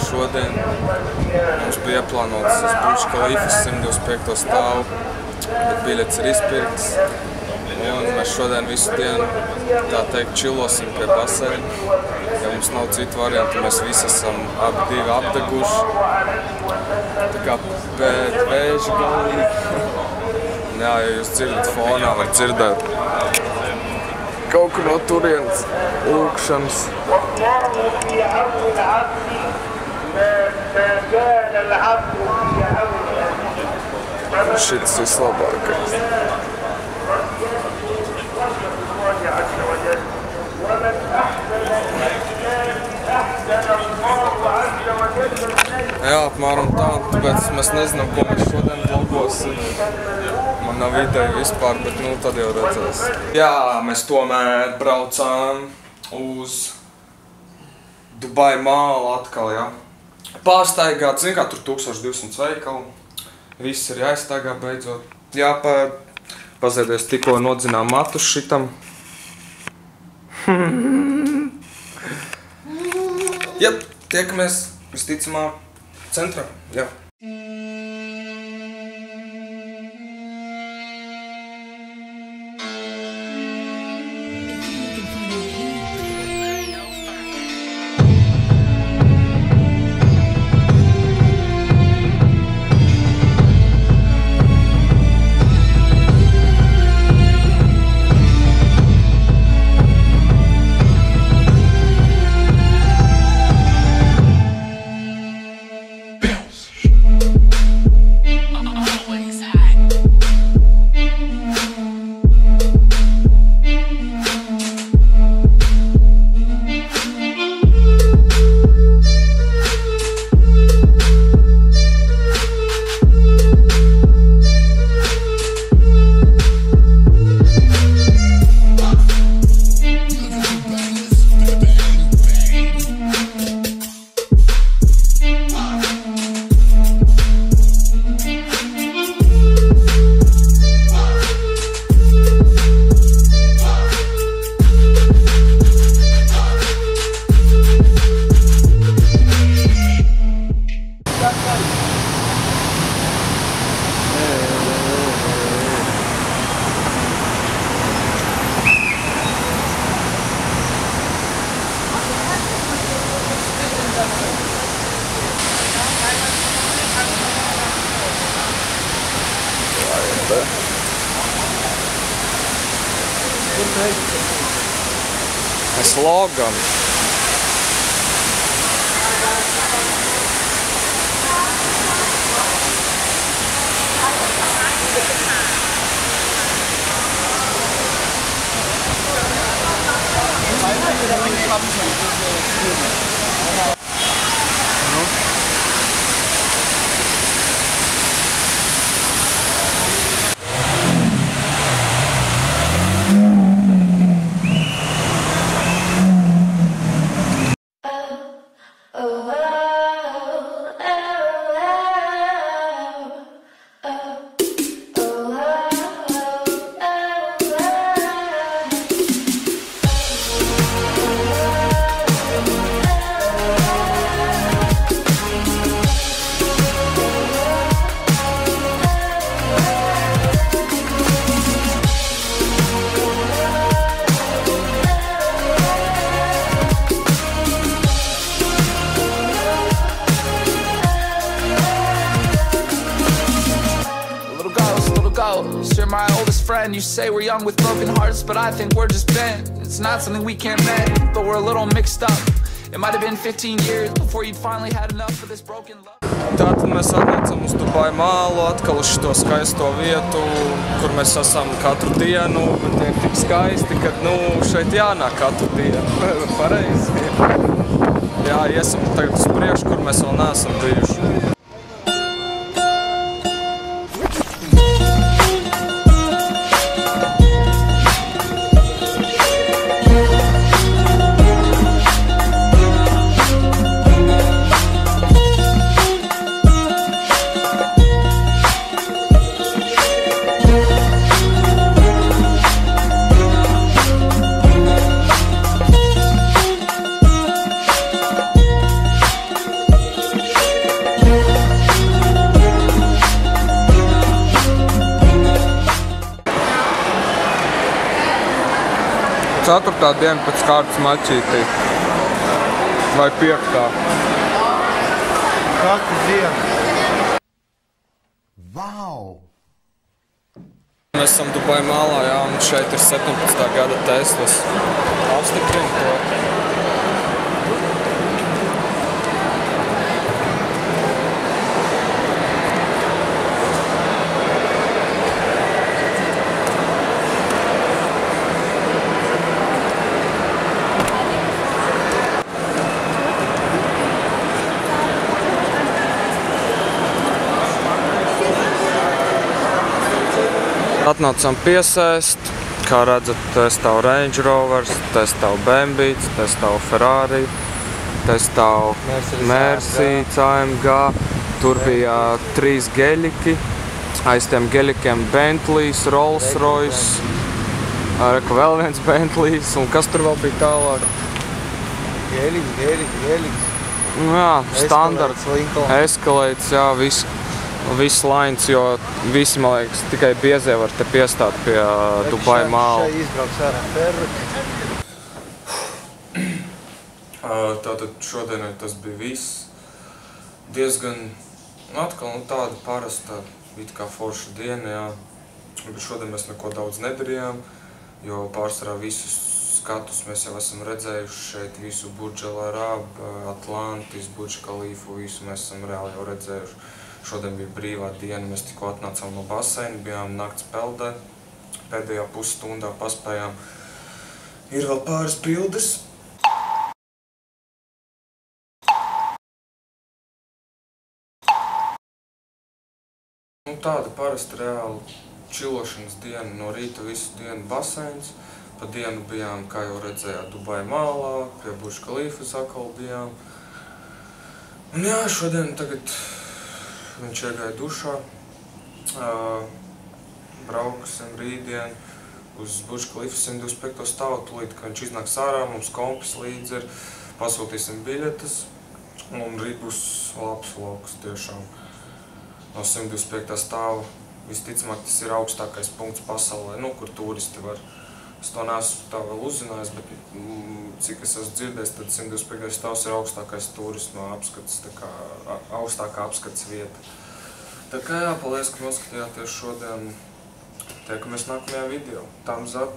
Šodien mums bija ieplānotas uz Burj Khalifas 125. stāvu, bet biļetes ir izpirktas. Un mēs šodien visu dienu, tā teikt, čilosim pie baseina. Ja mums nav citu variantu, mēs visi esam abi divi apdeguši. Tā kā pēc vēža galīgi. Jā, ja jūs dzirdat fonā, var dzirdēt kaut kur no turienes lūkšanas. Šis vislabākais. Jā, apmēram tā, tāpēc mēs nezinām, ko mēs šodien vlogosim. Man nav ideja vispār, bet nu tad jau redzēs. Jā, mēs tomēr braucām uz Dubai Mālu atkal, jā. Pārstaigāt, zin kā, tur 1200 veikalu. Viss ir jāizstaigā beidzot. Jāpēd. Pazēdies tikko nodzinām matus šitam. Jā, tiekamies visticamāk centrā, jā. Mēs logam. You're my oldest friend. You say we're young with broken hearts, but I think we're just bent. It's not something we can't mend, but we're a little mixed up. It might have been 15 years before you'd finally had enough of this broken love. Tātad mēs atnācam uz Dubai Mālu, atkal uz šito skaisto vietu, kur mēs esam katru dienu, bet tie ir tik skaisti, ka, nu, šeit jānāk katru dienu. Pareizi. Jā, iesim tagad uz priekšu, kur mēs vēl neesam bijuši. 4. diena pēc kārtas mačītī. Vai 5. Katru dienu. Vau! Mēs esam Dubai Mālā, jā, un šeit ir 17. gada Teslas. Apstiprina to. Atnācām piesēst, kā redzat, te stāv Range Rovers, te stāv Bambīts, te stāv Ferrari, te stāv Mercedes, AMG, tur bija 3 geļiki, aiz tiem geļikiem Bentleys, Rolls Royce, vēl viens Bentleys, un kas tur vēl bija tālāk? Geļiks. Nu jā, standarts, Escalades, jā, viss lines, jo visi, man liekas, tikai biezie var te piestāt pie Dubai Māla. Šai izbrauks ārā Ferrari. Tātad šodien tas bija viss. Diezgan, atkal tāda parasta, it kā forša diena, jā. Bet šodien mēs neko daudz nedarījām, jo pārsvarā visus skatus mēs jau esam redzējuši šeit, visu Burj Al Arab, Atlantis, Burj Khalifu, visu mēs esam reāli jau redzējuši. Šodien bija brīvā diena, mēs tikko atnācām no baseina, bijām nakts peldē, pēdējā pusstundā paspējām. Ir vēl pāris bildes. Nu, tāda parasta reāla čilošanas diena, no rīta visu dienu baseins, pa dienu bijām, kā jau redzējāt, Dubai Mālā, pie Burj Khalifas atkal bijām. Un jā, šodien tagad viņš iegāja dušā, braukasim rītdien uz Burj Khalifa 125. stāvu, tūlīt, ka viņš iznāks ārā, mums kompis līdzi ir, pasūtīsim biļetes, un rīt būs labs vlogs tiešām no 125. stāva. Visticamāk, tas ir augstākais punkts pasaulē, nu, kur turisti var. Es to neesmu tā vēl uzzinājis, bet cik es esmu dzirdējis, tad 125. stāvs ir augstākais turisma apskats, tā kā augstākā apskats vieta. Tā kā jā, paldies, ka noskatījāties šodien. Tiekamies nākamajā video. Thumbs up!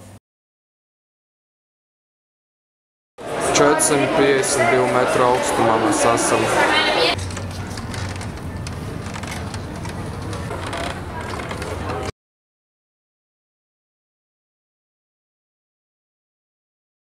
452 metru augstumā mēs esam.